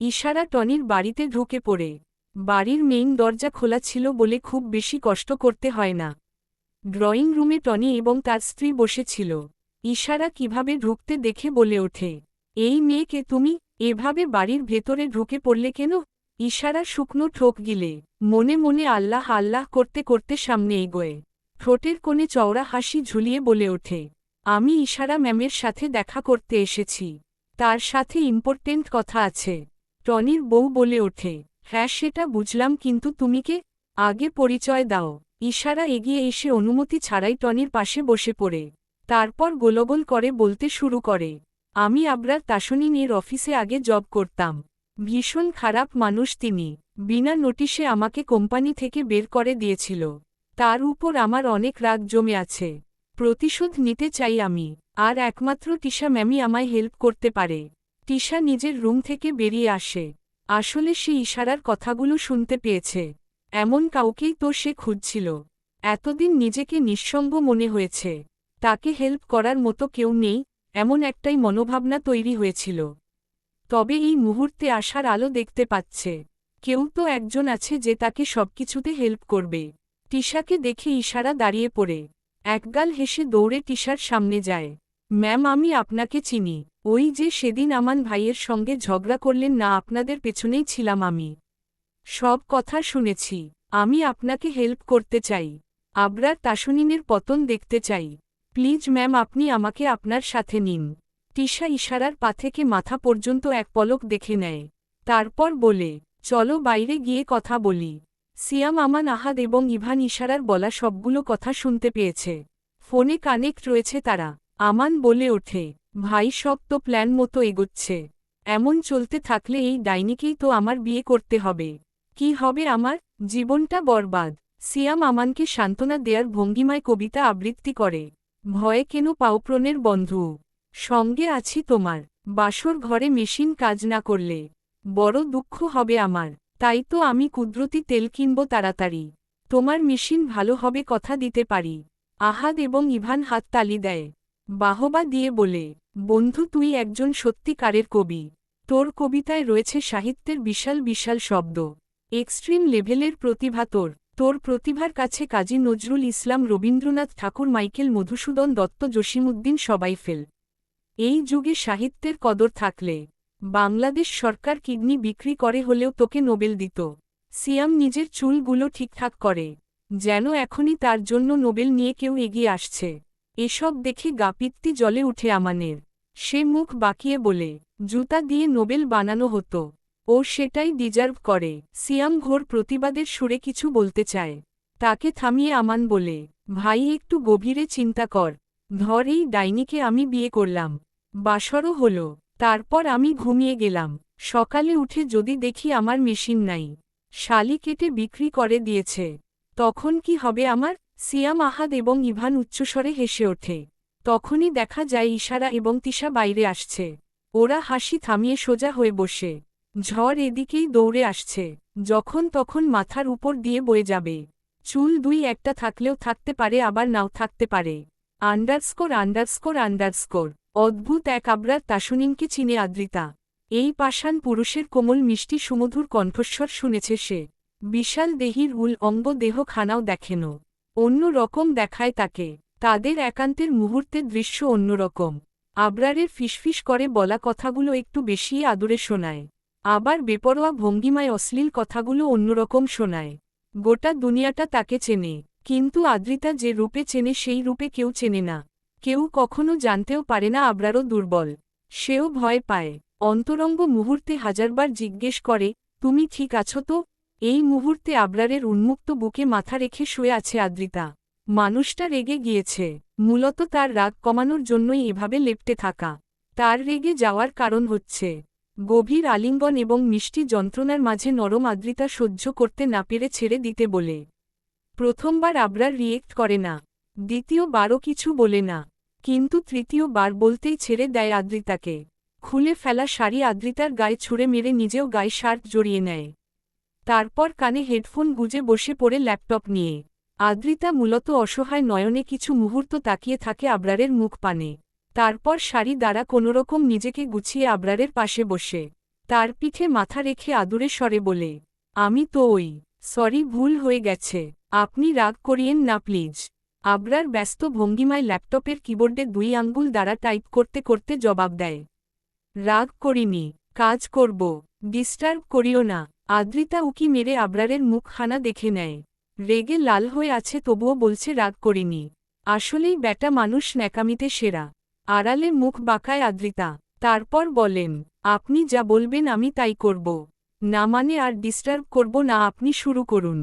ইশারা টনির বাড়িতে ঢুকে পড়ে। বাড়ির মেইন দরজা খোলা ছিল বলে খুব বেশি কষ্ট করতে হয় না। ড্রয়িং রুমে টনি এবং তার স্ত্রী বসেছিল। ইশারা কিভাবে ঢুকতে দেখে বলে ওঠে, এই মেয়েকে তুমি এভাবে বাড়ির ভেতরে ঢুকে পড়লে কেন? ইশারা শুকনো ঠোক গিলে মনে মনে আল্লাহ আল্লাহ করতে করতে সামনে এগোয়। ঠোঁটের কোণে চওড়া হাসি ঝুলিয়ে বলে ওঠে, আমি ইশারা ম্যামের সাথে দেখা করতে এসেছি। তার সাথে ইম্পর্টেন্ট কথা আছে। টনির বউ বলে ওঠে, হ্যাঁ সেটা বুঝলাম, কিন্তু তুমি কে? আগে পরিচয় দাও। ইশারা এগিয়ে এসে অনুমতি ছাড়াই টনির পাশে বসে পড়ে। তারপর গোলগোল করে বলতে শুরু করে, আমি আবরার তাসনিন এর অফিসে আগে জব করতাম। ভীষণ খারাপ মানুষ তিনি। বিনা নোটিশে আমাকে কোম্পানি থেকে বের করে দিয়েছিল। তার উপর আমার অনেক রাগ জমে আছে। প্রতিশোধ নিতে চাই আমি। আর একমাত্র টিশা ম্যামই আমায় হেল্প করতে পারে। টিশা নিজের রুম থেকে বেরিয়ে আসে। আসলে সে ইশারার কথাগুলো শুনতে পেয়েছে। এমন কাউকেই তো সে খুঁজছিল। এতদিন নিজেকে নিঃসঙ্গ মনে হয়েছে। তাকে হেল্প করার মতো কেউ নেই, এমন একটাই মনোভাবনা তৈরি হয়েছিল। তবে এই মুহূর্তে আশার আলো দেখতে পাচ্ছে। কেউ তো একজন আছে যে তাকে সবকিছুতে হেল্প করবে। টিশাকে দেখে ইশারা দাঁড়িয়ে পড়ে একগাল হেসে দৌড়ে টিশার সামনে যায়। ম্যাম, আমি আপনাকে চিনি। ওই যে সেদিন আমান ভাইয়ের সঙ্গে ঝগড়া করলেন না, আপনাদের পেছনেই ছিলাম আমি। সব কথা শুনেছি। আমি আপনাকে হেল্প করতে চাই। আবরার তাসনিনের পতন দেখতে চাই। প্লিজ ম্যাম, আপনি আমাকে আপনার সাথে নিন। টিশা ইশারার পা থেকে মাথা পর্যন্ত এক পলক দেখে নেয়। তারপর বলে, চলো বাইরে গিয়ে কথা বলি। সিয়াম, আমান, আহাদ এবং ইভান ইশারার বলা সবগুলো কথা শুনতে পেয়েছে। ফোনে কানেক্ট রয়েছে তারা। আমান বলে ওঠে, ভাই সব তো প্ল্যান মতো এগোচ্ছে। এমন চলতে থাকলে এই ডাইনিকেই তো আমার বিয়ে করতে হবে। কি হবে আমার? জীবনটা বরবাদ। সিয়াম আমানকে সান্ত্বনা দেয়ার ভঙ্গিমায় কবিতা আবৃত্তি করে, ভয়ে কেন পাওপ্রণের বন্ধু। সঙ্গে আছি তোমার। বাসর ঘরে মেশিন কাজ না করলে বড় দুঃখ হবে আমার। তাই তো আমি কুদরতি তেল কিনব তাড়াতাড়ি। তোমার মেশিন ভালো হবে, কথা দিতে পারি। আহাদ এবং ইভান হাত তালি দেয়, বাহবা দিয়ে বলে, বন্ধু তুই একজন সত্যিকারের কবি। তোর কবিতায় রয়েছে সাহিত্যের বিশাল বিশাল শব্দ। এক্সট্রিম লেভেলের প্রতিভা তোর। তোর প্রতিভার কাছে কাজী নজরুল ইসলাম, রবীন্দ্রনাথ ঠাকুর, মাইকেল মধুসূদন দত্ত, জসিমউদ্দিন সবাই ফেল। এই যুগে সাহিত্যের কদর থাকলে বাংলাদেশ সরকার কিডনি বিক্রি করে হলেও তোকে নোবেল দিত। সিয়াম নিজের চুলগুলো ঠিকঠাক করে, যেন এখনই তার জন্য নোবেল নিয়ে কেউ এগিয়ে আসছে। এসব দেখে গাপিত্তি জ্বলে উঠে আমানের। সে মুখ বাঁকিয়ে বলে, জুতা দিয়ে নোবেল বানানো হতো। ও সেটাই ডিজার্ভ করে। সিয়াম ঘোর প্রতিবাদের সুরে কিছু বলতে চায়। তাকে থামিয়ে আমান বলে, ভাই একটু গভীরে চিন্তা কর। ধর এই ডাইনিকে আমি বিয়ে করলাম, বাসরও হলো, তারপর আমি ঘুমিয়ে গেলাম। সকালে উঠে যদি দেখি আমার মেশিন নাই, শালি কেটে বিক্রি করে দিয়েছে, তখন কি হবে আমার? সিয়াম, আহাদ এবং ইভান উচ্চস্বরে হেসে ওঠে। তখনই দেখা যায় ইশারা এবং তিশা বাইরে আসছে। ওরা হাসি থামিয়ে সোজা হয়ে বসে। ঝড় এদিকেই দৌড়ে আসছে, যখন তখন মাথার উপর দিয়ে বয়ে যাবে। চুল দুই একটা থাকলেও থাকতে পারে, আবার নাও থাকতে পারে। Underscore underscore underscore. অদ্ভুত এক আবরার তাসনিনকে চিনে আদ্রিতা। এই পাষাণ পুরুষের কোমল মিষ্টি সুমধুর কণ্ঠস্বর শুনেছে সে। বিশাল দেহির উল অঙ্গ দেহ খানাও দেখেন। অন্য রকম দেখায় তাকে। তাদের একান্তের মুহূর্তের দৃশ্য অন্যরকম। আবরারের ফিসফিস করে বলা কথাগুলো একটু বেশিই আদরে শোনায়। আবার বেপরোয়া ভঙ্গিমায় অশ্লীল কথাগুলো অন্যরকম শোনায়। গোটা দুনিয়াটা তাকে চেনে, কিন্তু আদ্রিতা যে রূপে চেনে সেই রূপে কেউ চেনে না। কেউ কখনো জানতেও পারে না আবরারও দুর্বল। সেও ভয় পায়। অন্তরঙ্গ মুহূর্তে হাজারবার জিজ্ঞেস করে, তুমি ঠিক আছো তো? এই মুহূর্তে আবরারের উন্মুক্ত বুকে মাথা রেখে শুয়ে আছে আদ্রিতা। মানুষটা রেগে গিয়েছে, মূলত তার রাগ কমানোর জন্যই এভাবে লেপ্টে থাকা। তার রেগে যাওয়ার কারণ হচ্ছে গভীর আলিঙ্গন এবং মিষ্টি যন্ত্রণার মাঝে নরম আদ্রিতা সহ্য করতে না পেরে ছেড়ে দিতে বলে। প্রথমবার আবরার রিয়েক্ট করে না, দ্বিতীয়বারও কিছু বলে না, কিন্তু তৃতীয়বার বলতেই ছেড়ে দেয় আদ্রিতাকে। খুলে ফেলা শাড়ি আদ্রিতার গায়ে ছুঁড়ে মেরে নিজেও গায়ে শার্ট জড়িয়ে নেয়। তারপর কানে হেডফোন গুজে বসে পড়ে ল্যাপটপ নিয়ে। আদ্রিতা মূলত অসহায় নয়নে কিছু মুহূর্ত তাকিয়ে থাকে আবরারের মুখ পানে। তারপর শাড়ি দ্বারা কোনোরকম নিজেকে গুছিয়ে আবরারের পাশে বসে তার পিঠে মাথা রেখে আদুরে স্বরে বলে, আমি তো ওই, সরি ভুল হয়ে গেছে, আপনি রাগ করিয়েন না প্লিজ। আবরার ব্যস্ত ভঙ্গিমায় ল্যাপটপের কিবোর্ডে 2 আঙ্গুল দ্বারা টাইপ করতে করতে জবাব দেয়, রাগ করিনি, কাজ করব, ডিস্টার্ব করিও না। আদ্রিতা উকি মেরে আবরারের মুখখানা দেখে নেয়। রেগে লাল হয়ে আছে তবুও বলছে রাগ করিনি। আসলেই ব্যাটা মানুষ ন্যাকামিতে সেরা। আড়ালে মুখ বাঁকায় আদ্রিতা। তারপর বলেন, আপনি যা বলবেন আমি তাই করব। না মানে আর ডিস্টার্ব করব না, আপনি শুরু করুন।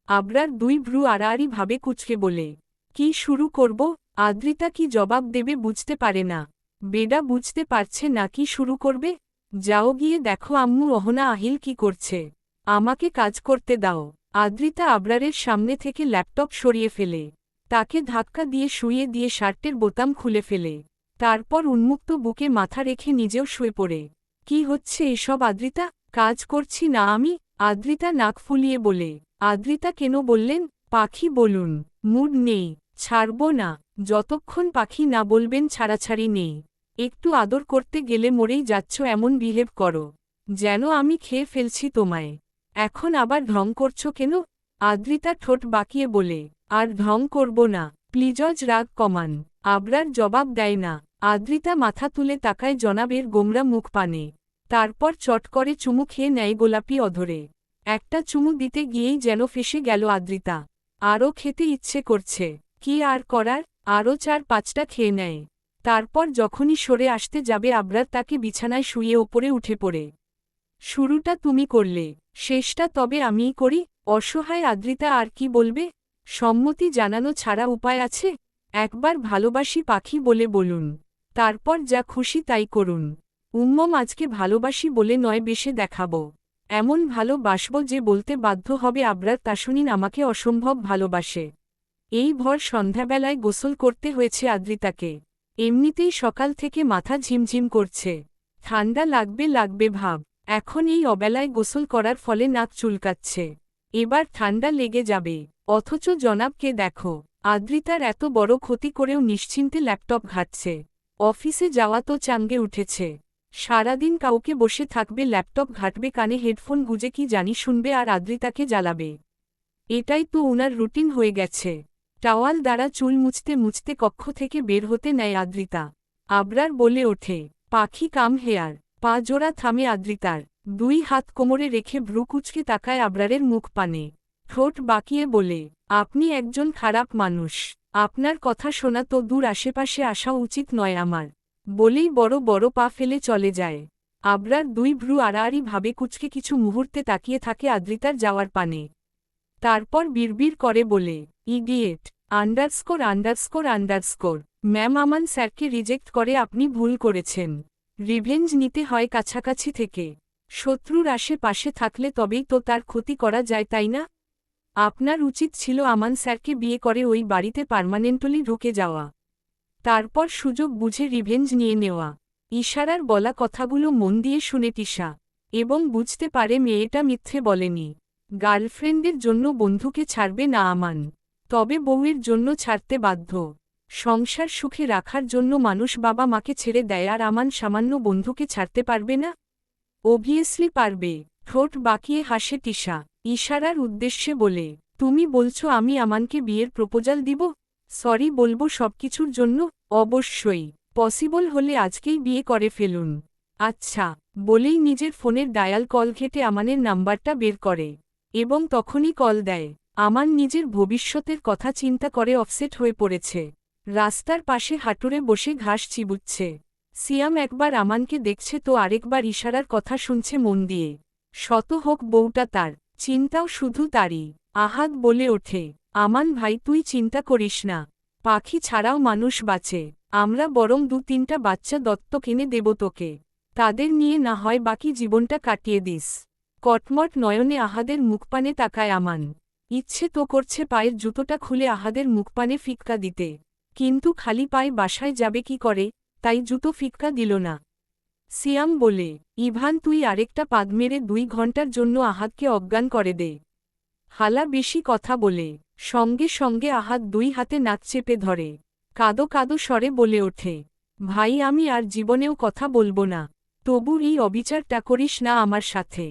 আবরার 2 ভ্রু আড়াআড়ি ভাবে কুঁচকে বলে, কি শুরু করব? আদ্রিতা কি জবাব দেবে বুঝতে পারে না। বেডা বুঝতে পারছে না কি শুরু করবে। যাও গিয়ে দেখো আম্মু অহনা আহিল কি করছে, আমাকে কাজ করতে দাও। আদ্রিতা আবরারের সামনে থেকে ল্যাপটপ সরিয়ে ফেলে, তাকে ধাক্কা দিয়ে শুইয়ে দিয়ে শার্টের বোতাম খুলে ফেলে। তারপর উন্মুক্ত বুকে মাথা রেখে নিজেও শুয়ে পড়ে। কি হচ্ছে এসব আদ্রিতা? কাজ করছি না আমি। আদ্রিতা নাক ফুলিয়ে বলে। আদ্রিতা কেন বললেন? পাখি বলুন। মুড নেই, ছাড়ব না। যতক্ষণ পাখি না বলবেন ছাড়াছাড়ি নেই। একটু আদর করতে গেলে মরেই যাচ্ছ, এমন বিহেভ করো যেন আমি খেয়ে ফেলছি তোমায়। এখন আবার ঢং করছো কেন? আদ্রিতা ঠোঁট বাঁকিয়ে বলে, আর ঢং করব না, প্লিজজ রাগ কমান। আবরার জবাব দেয় না। আদ্রিতা মাথা তুলে তাকায় জনাবের গোমরা মুখ পানে। তারপর চট করে চুমু খেয়ে নেয় গোলাপি অধরে। একটা চুমু দিতে গিয়েই যেন ফেসে গেল আদ্রিতা। আরও খেতে ইচ্ছে করছে। কি আর করার, আরও 4-5টা খেয়ে নেয়। তারপর যখনই সরে আসতে যাবে আবরার তাকে বিছানায় শুয়ে ওপরে উঠে পড়ে। শুরুটা তুমি করলে, শেষটা তবে আমিই করি। অসহায় আদ্রিতা আর কি বলবে? সম্মতি জানানো ছাড়া উপায় আছে? একবার ভালোবাসি পাখি বলে বলুন, তারপর যা খুশি তাই করুন। আজকে ভালোবাসি বলে নয়, বেশে দেখাবো। এমন ভালোবাসব যে বলতে বাধ্য হবে আবরার তাসুনিন আমাকে অসম্ভব ভালোবাসে। এই ভর সন্ধ্যাবেলায় গোসল করতে হয়েছে আদ্রিতাকে। এমনিতেই সকাল থেকে মাথা ঝিমঝিম করছে, ঠান্ডা লাগবে লাগবে ভাব। এখন এই অবেলায় গোসল করার ফলে নাক চুলকাচ্ছে। এবার ঠান্ডা লেগে যাবে। অথচ জনাবকে দেখো, আদ্রিতার এত বড় ক্ষতি করেও নিশ্চিন্তে ল্যাপটপ ঘাঁটছে। অফিসে যাওয়া তো চাঙ্গে উঠেছে। সারাদিন কাউকে বসে থাকবে, ল্যাপটপ ঘাঁটবে, কানে হেডফোন গুজে কি জানি শুনবে আর আদ্রিতাকে জ্বালাবে। এটাই তো উনার রুটিন হয়ে গেছে। টাওয়াল দ্বারা চুল মুছতে মুছতে কক্ষ থেকে বের হতে নেয় আদ্রিতা। আবরার বলে ওঠে, পাখি কাম হেয়ার। পা জোড়া থামে আদ্রিতার। 2 হাত কোমরে রেখে ভ্রু কুঁচকে তাকায় আবরারের মুখ পানে। ঠোঁট বাঁকিয়ে বলে, আপনি একজন খারাপ মানুষ। আপনার কথা শোনা তো দূর, আশেপাশে আসা উচিত নয় আমার। বলেই বড় বড় পা ফেলে চলে যায়। আবরার 2 ভ্রু আড়াআড়ি ভাবে কুঁচকে কিছু মুহূর্তে তাকিয়ে থাকে আদ্রিতার যাওয়ার পানে। তারপর বিড়বিড় করে বলে, idiot, underscore underscore underscore. Ma'am Aman স্যারকে রিজেক্ট করে আপনি ভুল করেছেন। রিভেঞ্জ নিতে হয় কাছাকাছি থেকে। শত্রুর আশেপাশে থাকলে তবেই তো তার ক্ষতি করা যায়, তাই না? আপনার উচিত ছিল আমান স্যারকে বিয়ে করে ওই বাড়িতে পার্মানেন্টলি ঢুকে যাওয়া। তারপর সুযোগ বুঝে রিভেঞ্জ নিয়ে নেওয়া। ইশারার বলা কথাগুলো মন দিয়ে শুনে তিশা, এবং বুঝতে পারে মেয়েটা মিথ্যে বলেনি। গার্লফ্রেন্ডের জন্য বন্ধুকে ছাড়বে না আমান, তবে বউয়ের জন্য ছাড়তে বাধ্য। সংসার সুখে রাখার জন্য মানুষ বাবা মাকে ছেড়ে দেয়, আর আমান সামান্য বন্ধুকে ছাড়তে পারবে না? অবভিয়াসলি পারবে। ঠোঁট বাঁকিয়ে হাসে তিশা, ইশারার উদ্দেশ্যে বলে, তুমি বলছো আমি আমানকে বিয়ের প্রপোজাল দিব? সরি বলবো সবকিছুর জন্য? অবশ্যই। পসিবল হলে আজকেই বিয়ে করে ফেলুন। আচ্ছা, বলেই নিজের ফোনের ডায়াল কল ঘেটে আমানের নাম্বারটা বের করে এবং তখনই কল দেয়। আমান নিজের ভবিষ্যতের কথা চিন্তা করে অফসেট হয়ে পড়েছে। রাস্তার পাশে হাঁটুরে বসে ঘাস চিবুচ্ছে। সিয়াম একবার আমানকে দেখছে তো আরেকবার ইশারার কথা শুনছে মন দিয়ে। শত হোক বউটা তার, চিন্তাও শুধু তারই। আহাদ বলে ওঠে, আমান ভাই তুই চিন্তা করিস না, পাখি ছাড়াও মানুষ বাঁচে। আমরা বরং 2-3টা বাচ্চা দত্তক এনে দেব তোকে। তাদের নিয়ে না হয় বাকি জীবনটা কাটিয়ে দিস। কটমট নয়নে আহাদের মুখপানে তাকায় আমান। ইচ্ছে তো করছে পায়ের জুতোটা খুলে আহাদের মুখপানে ফিক্কা দিতে, কিন্তু খালি পায়ে বাসায় যাবে কি করে, তাই জুতো ফিক্কা দিল না। সিয়াম বলে, ইভান তুই আরেকটা পাদ মেরে 2 ঘন্টার জন্য আহাদকে অজ্ঞান করে দে। হালা বেশি কথা বলে। সঙ্গে সঙ্গে আহাদ 2 হাতে নাক চেপে ধরে। কাদো কাদো স্বরে বলে ওঠে, ভাই আমি আর জীবনেও কথা বলবো না। তবু এই অবিচারটা করিস না আমার সাথে।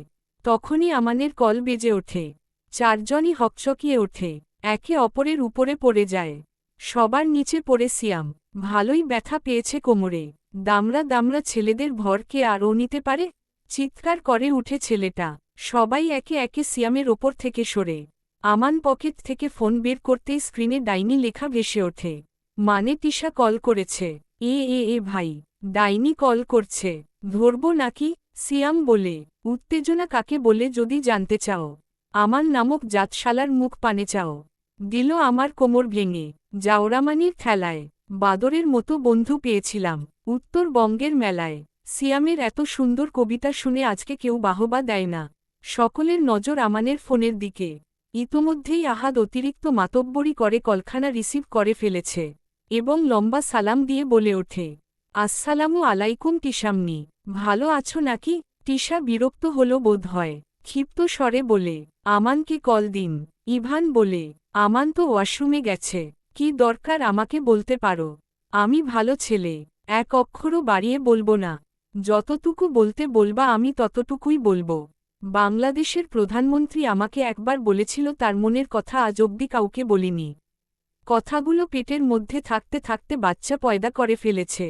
তখনই আমানের কল বেজে ওঠে। চারজনই হকচকিয়ে ওঠে, একে অপরের উপরে পড়ে যায়। সবার নিচে পড়ে সিয়াম। ভালোই ব্যথা পেয়েছে কোমরে। দামড়া দামড়া ছেলেদের ভর কে আরও নিতে পারে? চিৎকার করে উঠে ছেলেটা। সবাই একে একে সিয়ামের ওপর থেকে সরে। আমান পকেট থেকে ফোন বের করতেই স্ক্রিনে ডাইনি লেখা ভেসে ওঠে। মানে তিশা কল করেছে। এ ভাই, ডাইনি কল করছে, ধরব নাকি? সিয়াম বলে। উত্তেজনা কাকে বলে যদি জানতে চাও, আমান নামক জাতশালার মুখ পানে চাও। দিল আমার কোমর ভেঙে। জাওরামানির খেলায় বাদরের মতো বন্ধু পেয়েছিলাম উত্তরবঙ্গের মেলায়। সিয়ামের এত সুন্দর কবিতা শুনে আজকে কেউ বাহবা দেয় না। সকলের নজর আমানের ফোনের দিকে। ইতোমধ্যেই আহাদ অতিরিক্ত মাতব্বরি করে কলখানা রিসিভ করে ফেলেছে এবং লম্বা সালাম দিয়ে বলে ওঠে, আসসালামু আলাইকুম টিশাম্নি, ভালো আছো নাকি? টিশা বিরক্ত হল বোধ হয়, ক্ষিপ্ত স্বরে বলে, আমানকে কল দিন। ইভান বলে, আমান তো ওয়াশরুমে গেছে। কি দরকার আমাকে বলতে পারো। আমি ভালো ছেলে, এক অক্ষরও বাড়িয়ে বলবো না। যতটুকু বলতে বলবা আমি ততটুকুই বলবো। বাংলাদেশের প্রধানমন্ত্রী আমাকে একবার বলেছিল তার মনের কথা আজ অব্দি কাউকে বলিনি। কথাগুলো পেটের মধ্যে থাকতে থাকতে বাচ্চা পয়দা করে ফেলেছে,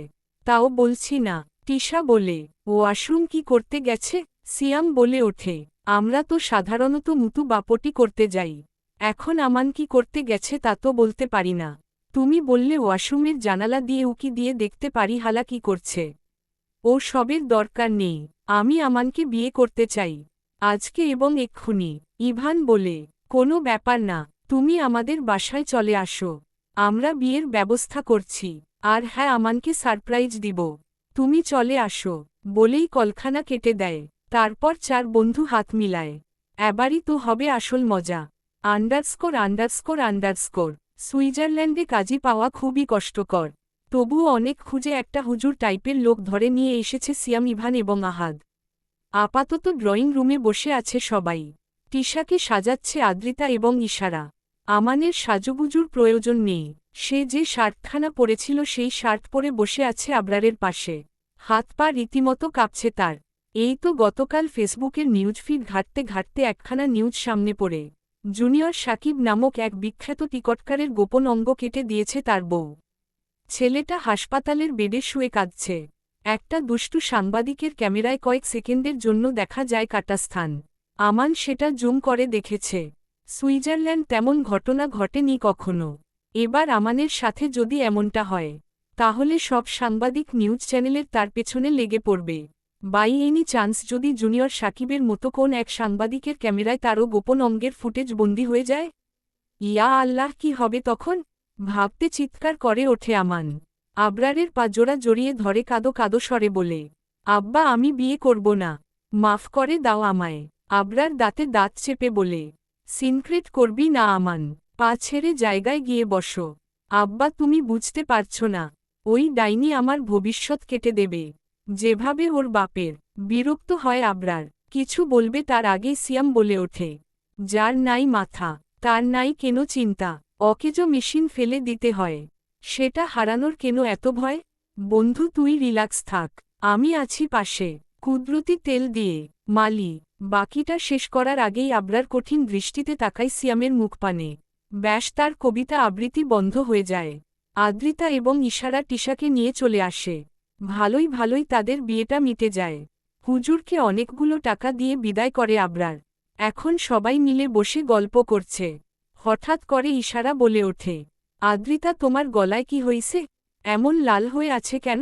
তাও বলছি না। টিশা বলে, ওয়াশরুম কি করতে গেছে? সিয়াম বলে ওঠে, আমরা তো সাধারণত মুতু বাপটি করতে যাই। এখন আমান কি করতে গেছে তা তো বলতে পারি না। তুমি বললে ওয়াশরুমের জানালা দিয়ে উকি দিয়ে দেখতে পারি হালা কি করছে। ও সবের দরকার নেই, আমি আমানকে বিয়ে করতে চাই, আজকে এবং এক্ষুনি। ইভান বলে, কোনো ব্যাপার না, তুমি আমাদের বাসায় চলে আসো, আমরা বিয়ের ব্যবস্থা করছি। আর হ্যাঁ, আমানকে সারপ্রাইজ দিব, তুমি চলে আসো। বলেই কলখানা কেটে দেয়। তারপর চার বন্ধু হাত মিলায়। এবারই তো হবে আসল মজা। Underscore underscore underscore. সুইজারল্যান্ডে কাজী পাওয়া খুবই কষ্টকর। তবুও অনেক খুঁজে একটা হুজুর টাইপের লোক ধরে নিয়ে এসেছে সিয়াম, ইভান এবং আহাদ। আপাতত ড্রয়িং রুমে বসে আছে সবাই। টিশাকে সাজাচ্ছে আদ্রিতা এবং ইশারা। আমানের সাজুগুজুর প্রয়োজন নেই, সে যে শার্টখানা পরেছিল সেই শার্ট পরে বসে আছে আবরারের পাশে। হাত পা রীতিমতো কাঁপছে তার। এই তো গতকাল ফেসবুকের নিউজ ফিড ঘাঁটতে ঘাঁটতে একখানা নিউজ সামনে পড়ে জুনিয়র সাকিব নামক এক বিখ্যাত টিকটকারের গোপন অঙ্গ কেটে দিয়েছে তার বউ। ছেলেটা হাসপাতালের বেডে শুয়ে কাঁদছে। একটা দুষ্টু সাংবাদিকের ক্যামেরায় কয়েক সেকেন্ডের জন্য দেখা যায় কাটা স্থান। আমান সেটা জুম করে দেখেছে। সুইজারল্যান্ড তেমন ঘটনা ঘটেনি কখনো। এবার আমানের সাথে যদি এমনটা হয়, তাহলে সব সাংবাদিক নিউজ চ্যানেলের তার পেছনে লেগে পড়বে। বাই এনি চান্স যদি জুনিয়র সাকিবের মতো কোন এক সাংবাদিকের ক্যামেরায় তারও গোপন অঙ্গের ফুটেজ বন্দী হয়ে যায়, ইয়া আল্লাহ, কি হবে তখন? ভাবতে চিৎকার করে ওঠে আমান। আবরারের পা জোড়া জড়িয়ে ধরে কাঁদো কাঁদো স্বরে বলে, আব্বা আমি বিয়ে করব না, মাফ করে দাও আমায়। আবরার দাঁতে দাঁত চেপে বলে, সিনক্রেট করবি না আমান, পা ছেড়ে জায়গায় গিয়ে বসো। আব্বা তুমি বুঝতে পারছো না, ওই ডাইনি আমার ভবিষ্যৎ কেটে দেবে, যেভাবে ওর বাপের। বিরক্ত হয় আবরার, কিছু বলবে তার আগেই সিয়াম বলে ওঠে, যার নাই মাথা তার নাই কেন চিন্তা। অকেজো মেশিন ফেলে দিতে হয়, সেটা হারানোর কেন এত ভয়? বন্ধু তুই রিল্যাক্স থাক, আমি আছি পাশে। কুদরতি তেল দিয়ে মালি। বাকিটা শেষ করার আগেই আবরার কঠিন দৃষ্টিতে তাকাই সিয়ামের মুখপানে। ব্যাস তার কবিতা আবৃত্তি বন্ধ হয়ে যায়। আদ্রিতা এবং ইশারা টিশাকে নিয়ে চলে আসে। ভালোই ভালোই তাদের বিয়েটা মিটে যায়। হুজুরকে অনেকগুলো টাকা দিয়ে বিদায় করে আবরার। এখন সবাই মিলে বসে গল্প করছে। হঠাৎ করে ইশারা বলে ওঠে, আদ্রিতা তোমার গলায় কি হইছে? এমন লাল হয়ে আছে কেন?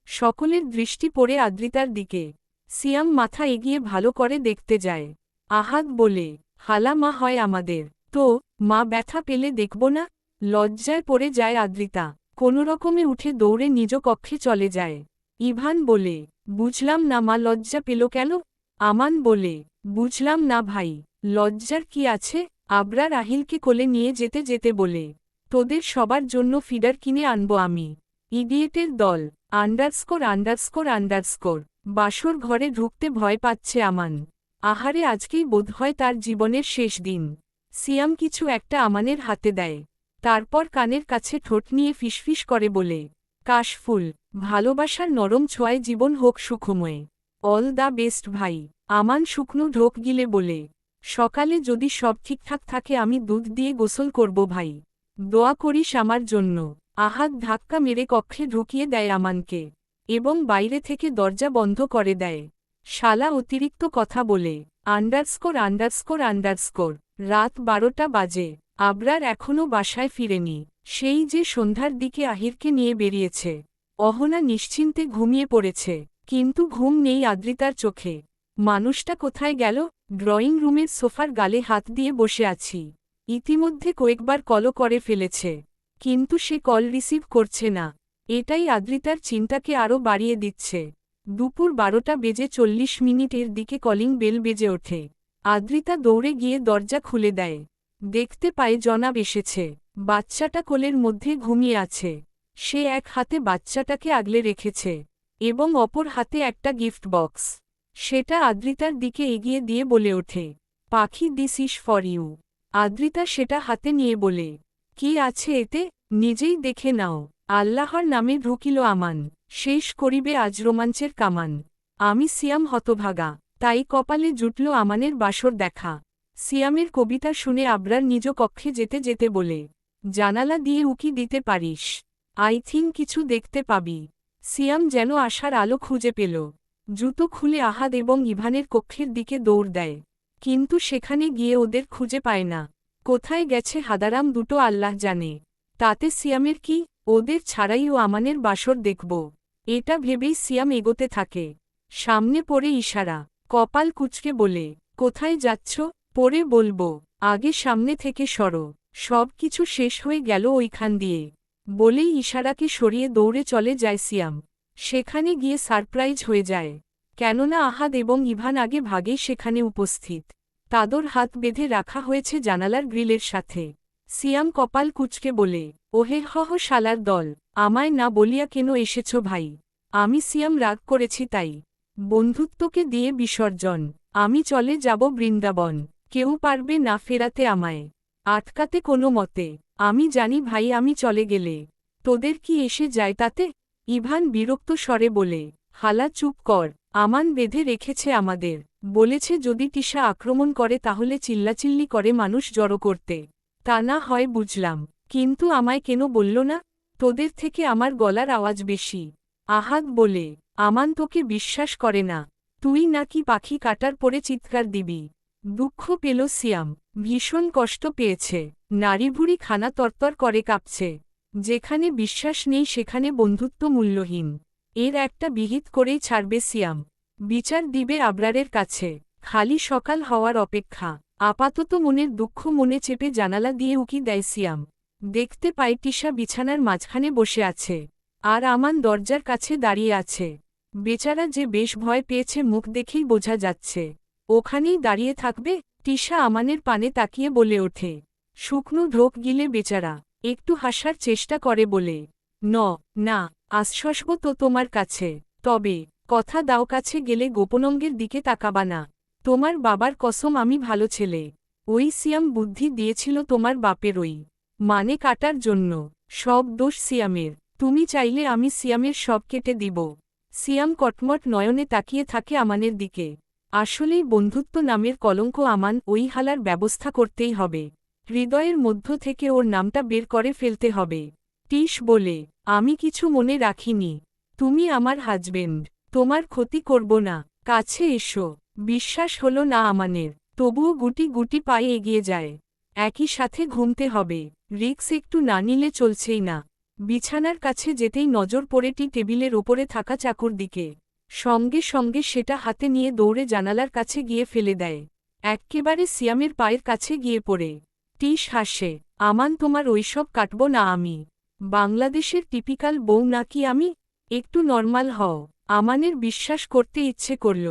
সকলের দৃষ্টি পড়ে আদ্রিতার দিকে। সিয়াম মাথা এগিয়ে ভালো করে দেখতে যায়। আহাদ বলে, হালা মা হয় আমাদের, তো মা ব্যথা পেলে দেখব না? লজ্জায় পড়ে যায় আদ্রিতা। কোনোরকমে উঠে দৌড়ে নিজ কক্ষে চলে যায়। ইভান বলে, বুঝলাম না মা লজ্জা পেল কেন? আমান বলে, বুঝলাম না ভাই, লজ্জার কি আছে? আবরার আহিলকে কোলে নিয়ে যেতে যেতে বলে, তোদের সবার জন্য ফিডার কিনে আনবো আমি। ইডিয়েটের দল। Underscore underscore underscore. বাসর ঘরে ঢুকতে ভয় পাচ্ছে আমান। আহারে আজকেই বোধহয় তার জীবনের শেষ দিন। সিয়াম কিছু একটা আমানের হাতে দেয়, তারপর কানের কাছে ঠোঁট নিয়ে ফিসফিস করে বলে, কাশফুল, ভালোবাসার নরম ছোঁয়ায় জীবন হোক সুখময়। অল দ্য বেস্ট ভাই। আমান শুকনো ঢোক গিলে বলে, সকালে যদি সব ঠিকঠাক থাকে আমি দুধ দিয়ে গোসল করব ভাই। দোয়া করিস আমার জন্য। আহাদ ধাক্কা মেরে কক্ষে ঢুকিয়ে দেয় আমানকে এবং বাইরে থেকে দরজা বন্ধ করে দেয়। শালা অতিরিক্ত কথা বলে। Underscore underscore underscore. রাত 12টা বাজে। আবরার এখনও বাসায় ফিরেনি। সেই যে সন্ধ্যার দিকে আহিরকে নিয়ে বেরিয়েছে। অহনা নিশ্চিন্তে ঘুমিয়ে পড়েছে, কিন্তু ঘুম নেই আদ্রিতার চোখে। মানুষটা কোথায় গেল? ড্রয়িং রুমের সোফার গালে হাত দিয়ে বসে আছি। ইতিমধ্যে কয়েকবার কলও করে ফেলেছে, কিন্তু সে কল রিসিভ করছে না। এটাই আদ্রিতার চিন্তাকে আরও বাড়িয়ে দিচ্ছে। দুপুর 12টা বেজে 40 মিনিটের দিকে কলিং বেল বেজে ওঠে। আদ্রিতা দৌড়ে গিয়ে দরজা খুলে দেয়। দেখতে পায় জনাব এসেছে। বাচ্চাটা কোলের মধ্যে ঘুমিয়ে আছে। সে এক হাতে বাচ্চাটাকে আগলে রেখেছে এবং অপর হাতে একটা গিফট বক্স। সেটা আদ্রিতার দিকে এগিয়ে দিয়ে বলে ওঠে, পাখি, this is for you. Adrita সেটা হাতে নিয়ে বলে, কি আছে এতে? নিজেই দেখে নাও। আল্লাহর নামে ঢুকিল আমান। শেষ করিবে আজ রোমাঞ্চের কামান। আমি সিয়াম হতভাগা, তাই কপালে জুটল আমানের বাসর দেখা। সিয়ামের কবিতা শুনে আবরার নিজ কক্ষে যেতে যেতে বলে, জানালা দিয়ে উকি দিতে পারিস? আই থিঙ্ক কিছু দেখতে পাবি। সিয়াম যেন আশার আলো খুঁজে পেল। জুতো খুলে আহাদ এবং ইভানের কক্ষের দিকে দৌড় দেয়, কিন্তু সেখানে গিয়ে ওদের খুঁজে পায় না। কোথায় গেছে হাদারাম দুটো আল্লাহ জানে। তাতে সিয়ামের কি? ওদের ছাড়াই ও আমানের বাসর দেখব, এটা ভেবেই সিয়াম এগোতে থাকে। সামনে পড়ে ইশারা। কপাল কুঁচকে বলে, কোথায় যাচ্ছ? পরে বলবো, আগে সামনে থেকে সরো। সব কিছু শেষ হয়ে গেল ওইখান দিয়ে। বলেই ইশারাকে সরিয়ে দৌড়ে চলে যায় সিয়াম। সেখানে গিয়ে সারপ্রাইজ হয়ে যায়, কেননা আহাদ এবং ইভান আগে ভাগেই সেখানে উপস্থিত। তাদের হাত বেঁধে রাখা হয়েছে জানালার গ্রিলের সাথে। সিয়াম কপাল কুঁচকে বলে, ওহে হহ শালার দল, আমায় না বলিয়া কেন এসেছ ভাই? আমি সিয়াম রাগ করেছি তাই। বন্ধুত্বকে দিয়ে বিসর্জন। আমি চলে যাব বৃন্দাবন। কেউ পারবে না ফেরাতে আমায়, আটকাতে কোনো মতে। আমি জানি ভাই, আমি চলে গেলে তোদের কি এসে যায় তাতে? ইভান বিরক্ত স্বরে বলে, হালা চুপ কর। আমান বেঁধে রেখেছে আমাদের। বলেছে যদি টিশা আক্রমণ করে তাহলে চিল্লাচিল্লি করে মানুষ জড়ো করতে। তা না হয় বুঝলাম, কিন্তু আমায় কেন বলল না? তোদের থেকে আমার গলার আওয়াজ বেশি। আহাদ বলে, আমান তোকে বিশ্বাস করে না। তুই নাকি পাখি কাটার পরে চিৎকার দিবি। দুঃখ পেল সিয়াম, ভীষণ কষ্ট পেয়েছে। নাড়িভুড়ি খানা তরতর করে কাঁপছে। যেখানে বিশ্বাস নেই সেখানে বন্ধুত্ব মূল্যহীন। এর একটা বিহিত করেই ছাড়বে সিয়াম। বিচার দিবে আবরারের কাছে। খালি সকাল হওয়ার অপেক্ষা। আপাতত মনের দুঃখ মনে চেপে জানালা দিয়ে উকি দেয় সিয়াম। দেখতে পায় টিশা বিছানার মাঝখানে বসে আছে, আর আমান দরজার কাছে দাঁড়িয়ে আছে। বেচারা যে বেশ ভয় পেয়েছে মুখ দেখেই বোঝা যাচ্ছে। ওখানেই দাঁড়িয়ে থাকবে? টিশা আমানের পানে তাকিয়ে বলে ওঠে। শুকনো ঢোক গিলে বেচারা একটু হাসার চেষ্টা করে বলে, না আসব তো তোমার কাছে, তবে কথা দাও কাছে গেলে গোপনঙ্গের দিকে তাকাবা না। তোমার বাবার কসম আমি ভালো ছেলে। ওই সিয়াম বুদ্ধি দিয়েছিল তোমার বাপের ওই মানে কাটার জন্য। সব দোষ সিয়ামের। তুমি চাইলে আমি সিয়ামের সব কেটে দিব। সিয়াম কটমট নয়নে তাকিয়ে থাকে আমানের দিকে। আসলেই বন্ধুত্ব নামের কলঙ্ক আমান ওই হালার ব্যবস্থা করতেই হবে। হৃদয়ের মধ্য থেকে ওর নামটা বের করে ফেলতে হবে। টিশ বলে, আমি কিছু মনে রাখিনি। তুমি আমার হাজবেন্ড। তোমার ক্ষতি করব না। কাছে এসো। বিশ্বাস হলো না আমানের, তবুও গুটি গুটি পায়ে এগিয়ে যায়। একই সাথে ঘুমতে হবে, রিক্স একটু না নিলে চলছেই না। বিছানার কাছে যেতেই নজর পড়ে টি টেবিলের ওপরে থাকা চাকুর দিকে। সঙ্গে সঙ্গে সেটা হাতে নিয়ে দৌড়ে জানালার কাছে গিয়ে ফেলে দেয়। এক্কেবারে সিয়ামের পায়ের কাছে গিয়ে পড়ে। টিশ হাসে, আমান তোমার ওইসব কাটব না আমি। বাংলাদেশের টিপিক্যাল বউ নাকি আমি? একটু নর্মাল হও। আমানের বিশ্বাস করতে ইচ্ছে করল।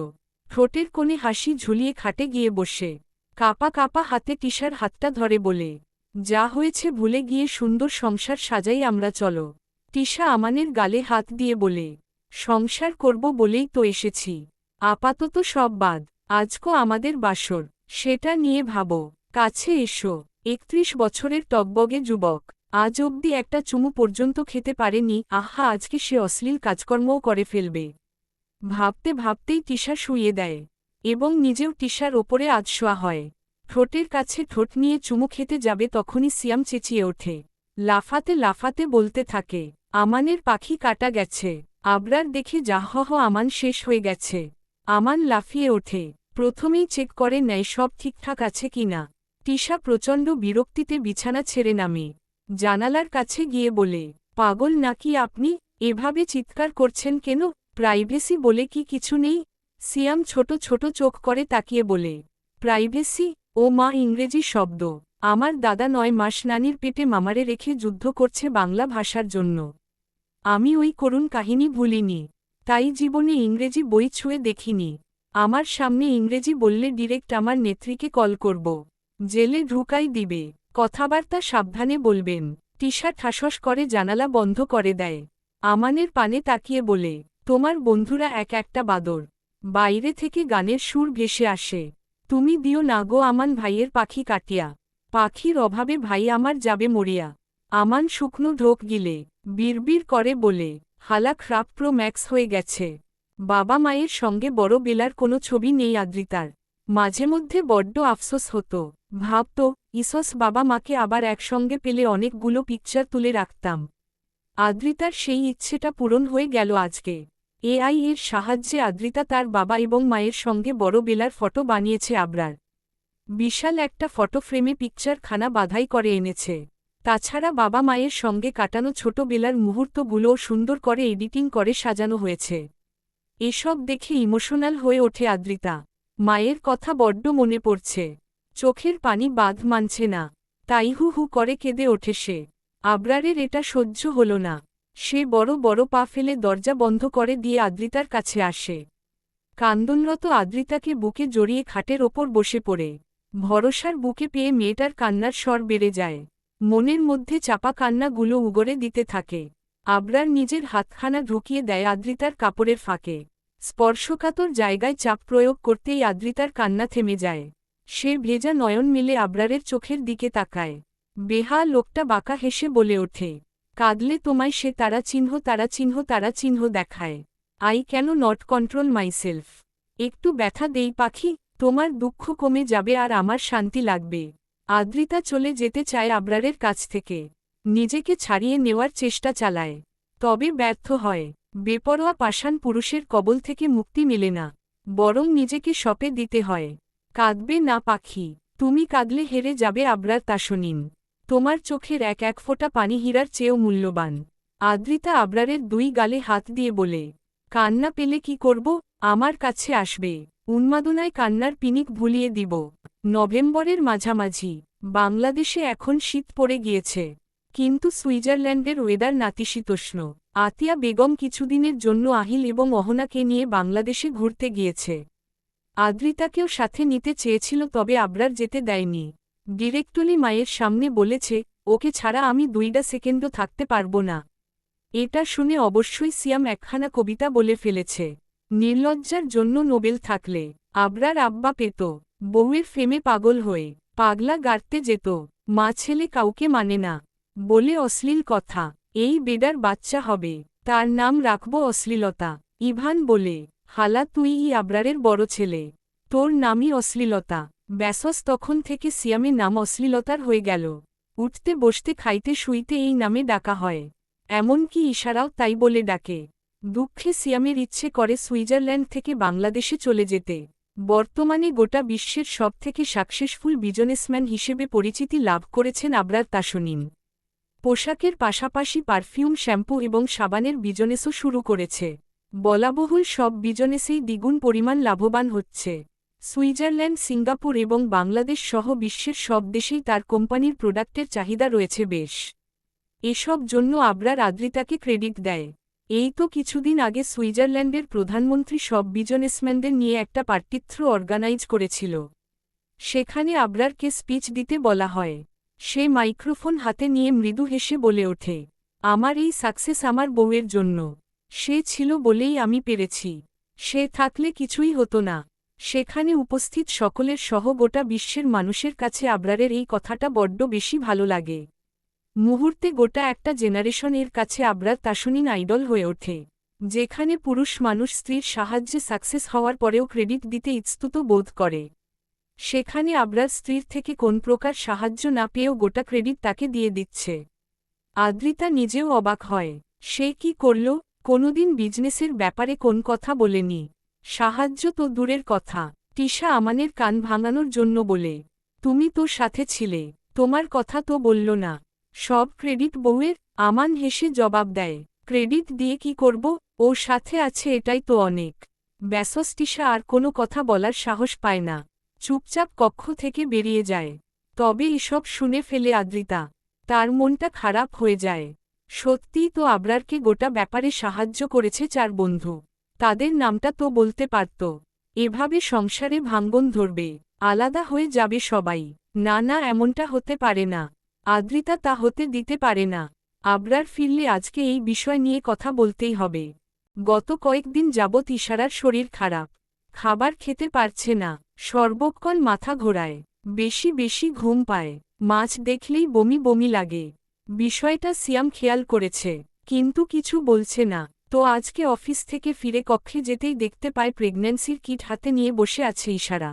ঠোঁটের কোণে হাসি ঝুলিয়ে খাটে গিয়ে বসে কাপা কাপা হাতে টিশার হাতটা ধরে বলে, যা হয়েছে ভুলে গিয়ে সুন্দর সংসার সাজাই আমরা, চলো। টিশা আমানের গালে হাত দিয়ে বলে, সংসার করব বলেই তো এসেছি। আপাতত সব বাদ, আজকো আমাদের বাসর, সেটা নিয়ে ভাবো। কাছে এসো। 31 বছরের টকবগে যুবক, আজ অবধি একটা চুমু পর্যন্ত খেতে পারেনি। আহা, আজকে সে অশ্লীল কাজকর্মও করে ফেলবে। ভাবতে ভাবতেই টিশা শুইয়ে দেয় এবং নিজেও টিশার ওপরে আধশোয়া হয়। ঠোঁটের কাছে ঠোঁট নিয়ে চুমু খেতে যাবে তখনই সিয়াম চেঁচিয়ে ওঠে। লাফাতে লাফাতে বলতে থাকে, আমানের পাখি কাটা গেছে। আবরার দেখে যাহহ আমান শেষ হয়ে গেছে। আমান লাফিয়ে ওঠে, প্রথমেই চেক করে নেয় সব ঠিকঠাক আছে কিনা। টিশা প্রচণ্ড বিরক্তিতে বিছানা ছেড়ে নামে। জানালার কাছে গিয়ে বলে, পাগল নাকি আপনি, এভাবে চিৎকার করছেন কেন? প্রাইভেসি বলে কি কিছু নেই? সিয়াম ছোট ছোট চোখ করে তাকিয়ে বলে, প্রাইভেসি? ও মা, ইংরেজি শব্দ। আমার দাদা ৯ মাস নানির পেটে মামারে রেখে যুদ্ধ করছে বাংলা ভাষার জন্য। আমি ওই করুণ কাহিনী ভুলিনি, তাই জীবনে ইংরেজি বই ছুঁয়ে দেখিনি। আমার সামনে ইংরেজি বললে ডিরেক্ট আমার নেত্রীকে কল করব, জেলে ঢুকাই দিবে। কথাবার্তা সাবধানে বলবেন। টিশা ঠাসস করে জানালা বন্ধ করে দেয়। আমানের পানে তাকিয়ে বলে, তোমার বন্ধুরা এক একটা বাদর। বাইরে থেকে গানের সুর ভেসে আসে। তুমি দিও না গো আমান ভাইয়ের পাখি কাটিয়া। পাখির অভাবে ভাই আমার যাবে মরিয়া। আমান শুকনো ঢোক গিলে বিড়বিড় করে বলে, হালা ক্রাপ প্রো ম্যাক্স হয়ে গেছে। বাবা মায়ের সঙ্গে বড় বেলার কোনো ছবি নেই আদ্রিতার। মাঝে মধ্যে বড্ড আফসোস হতো, ভাবত ইসস বাবা মাকে আবার একসঙ্গে পেলে অনেকগুলো পিকচার তুলে রাখতাম। আদ্রিতার সেই ইচ্ছেটা পূরণ হয়ে গেল আজকে। এআই এর সাহায্যে আদ্রিতা তার বাবা এবং মায়ের সঙ্গে বড় বেলার ফটো বানিয়েছে আবরার। বিশাল একটা ফটো ফ্রেমে পিকচার খানা বাধাই করে এনেছে। তাছাড়া বাবা মায়ের সঙ্গে কাটানো ছোটবেলার মুহূর্তগুলোও সুন্দর করে এডিটিং করে সাজানো হয়েছে। এসব দেখে ইমোশনাল হয়ে ওঠে আদ্রিতা। মায়ের কথা বড্ড মনে পড়ছে। চোখের পানি বাঁধ মানছে না, তাই হু হু করে কেঁদে ওঠে সে। আবরারের এটা সহ্য হল না। সে বড় বড় পা ফেলে দরজা বন্ধ করে দিয়ে আদ্রিতার কাছে আসে। কান্দনরত আদ্রিতাকে বুকে জড়িয়ে খাটের ওপর বসে পড়ে। ভরসার বুকে পেয়ে মেয়েটার কান্নার স্বর বেড়ে যায়। মনের মধ্যে চাপা কান্নাগুলো উগরে দিতে থাকে। আবরার নিজের হাতখানা ঢুকিয়ে দেয় আদ্রিতার কাপড়ের ফাঁকে। স্পর্শকাতর জায়গায় চাপ প্রয়োগ করতেই আদ্রিতার কান্না থেমে যায়। সে ভেজা নয়ন মেলে আবরারের চোখের দিকে তাকায়। বেহা লোকটা বাঁকা হেসে বলে ওঠে, কাঁদলে তোমায় সে তারা চিহ্ন তারা চিহ্ন তারা চিহ্ন দেখায়। I can not control myself. একটু ব্যথা দেই পাখি, তোমার দুঃখ কমে যাবে আর আমার শান্তি লাগবে। আদ্রিতা চলে যেতে চায় আবরারের কাছ থেকে। নিজেকে ছাড়িয়ে নেওয়ার চেষ্টা চালায়, তবে ব্যর্থ হয়। বেপরোয়া পাষাণ পুরুষের কবল থেকে মুক্তি মেলে না, বরং নিজেকে সঁপে দিতে হয়। কাঁদবে না পাখি, তুমি কাঁদলে হেরে যাবে আবরার তাসনিন। তোমার চোখের এক এক ফোঁটা পানি হীরার চেয়েও মূল্যবান। আদ্রিতা আবরারের দুই গালে হাত দিয়ে বলে, কান্না পেলে কি করব? আমার কাছে আসবে, উন্মাদনায় কান্নার পিনিক ভুলিয়ে দিব। নভেম্বরের মাঝামাঝি। বাংলাদেশে এখন শীত পড়ে গিয়েছে, কিন্তু সুইজারল্যান্ডের ওয়েদার নাতিশীতোষ্ণ। আতিয়া বেগম কিছুদিনের জন্য আহিল এবং অহনাকে নিয়ে বাংলাদেশে ঘুরতে গিয়েছে। আদ্রিতাকেও সাথে নিতে চেয়েছিল, তবে আবরার যেতে দেয়নি। ডিরেক্টলি মায়ের সামনে বলেছে, ওকে ছাড়া আমি 2 সেকেন্ডও থাকতে পারব না। এটা শুনে অবশ্যই সিয়াম একখানা কবিতা বলে ফেলেছে। নির্লজ্জার জন্য নোবেল থাকলে আবরার আব্বা পেত। বউয়ের ফেমে পাগল হয়ে পাগলা গাড়তে যেত। মা ছেলে কাউকে মানে না বলে অশ্লীল কথা। এই বেডার বাচ্চা হবে, তার নাম রাখব অশ্লীলতা। ইভান বলে, হালা তুই আবরারের বড় ছেলে, তোর নামই অশ্লীলতা। ব্যাসস তখন থেকে সিয়ামে নাম অশ্লীলতার হয়ে গেল। উঠতে বসতে খাইতে শুইতে এই নামে ডাকা হয়। এমনকি ইশারাও তাই বলে ডাকে। দুঃখে সিয়ামের ইচ্ছে করে সুইজারল্যান্ড থেকে বাংলাদেশে চলে যেতে। বর্তমানে গোটা বিশ্বের সবথেকে সাকসেসফুল বিজনেসম্যান হিসেবে পরিচিতি লাভ করেছেন আবরার তাসনিন। পোশাকের পাশাপাশি পারফিউম, শ্যাম্পু এবং সাবানের বিজনেসও শুরু করেছে। বলাবহুল সব বিজনেসেই দ্বিগুণ পরিমাণ লাভবান হচ্ছে। সুইজারল্যান্ড, সিঙ্গাপুর এবং বাংলাদেশ সহ বিশ্বের সব দেশেই তার কোম্পানির প্রোডাক্টের চাহিদা রয়েছে বেশ। এসব জন্য আবরার আদ্রিতাকে ক্রেডিট দেয়। এই তো কিছুদিন আগে সুইজারল্যান্ডের প্রধানমন্ত্রী সব বিজনেসম্যানদের নিয়ে একটা পার্টিত্র অর্গানাইজ করেছিল। সেখানে আবরারকে স্পিচ দিতে বলা হয়। সে মাইক্রোফোন হাতে নিয়ে মৃদু হেসে বলে ওঠে, আমার এই সাকসেস আমার বউয়ের জন্য। সে ছিল বলেই আমি পেরেছি, সে থাকলে কিছুই হতো না। সেখানে উপস্থিত সকলের সহ গোটা বিশ্বের মানুষের কাছে আবরারের এই কথাটা বড্ড বেশি ভালো লাগে। মুহূর্তে গোটা একটা জেনারেশন এর কাছে আবরার তাসনিন আইডল হয়ে ওঠে। যেখানে পুরুষ মানুষ স্ত্রীর সাহায্যে সাকসেস হওয়ার পরেও ক্রেডিট দিতে ইতস্তত বোধ করে, সেখানে আবরার স্ত্রীর থেকে কোন প্রকার সাহায্য না পেয়েও গোটা ক্রেডিট তাকে দিয়ে দিচ্ছে। আদ্রিতা নিজেও অবাক হয়। সে কি করল? কোনোদিন বিজনেসের ব্যাপারে কোন কথা বলেনি। সাহায্য তো দূরের কথা, তিশা আমানের কান ভাঙানোর জন্য বলে, তুমি তো সাথে ছিলে, তোমার কথা তো বলল না। সব ক্রেডিট বউয়ের। আমান হেসে জবাব দেয়, ক্রেডিট দিয়ে কি করব, ও সাথে আছে এটাই তো অনেক। ব্যাসস তিশা আর কোনো কথা বলার সাহস পায় না, চুপচাপ কক্ষ থেকে বেরিয়ে যায়। তবে এসব শুনে ফেলে আদ্রিতা। তার মনটা খারাপ হয়ে যায়। সত্যিই তো আবরারকে গোটা ব্যাপারে সাহায্য করেছে 4 বন্ধু। তাদের নামটা তো বলতে পারত। এভাবে সংসারে ভাঙ্গন ধরবে, আলাদা হয়ে যাবে সবাই। না না, এমনটা হতে পারে না। আদ্রিতা তা হতে দিতে পারে না। আবরার ফিরলে আজকে এই বিষয় নিয়ে কথা বলতেই হবে। গত কয়েকদিন যাবৎ ইশারার শরীর খারাপ, খাবার খেতে পারছে না, সর্বক্ষণ মাথা ঘোরায়, বেশি বেশি ঘুম পায়, মাছ দেখলেই বমি বমি লাগে। বিষয়টা সিয়াম খেয়াল করেছে, কিন্তু কিছু বলছে না। তো আজকে অফিস থেকে ফিরে কক্ষে যেতেই দেখতে পায় প্রেগন্যান্সির কিট হাতে নিয়ে বসে আছে ইশারা।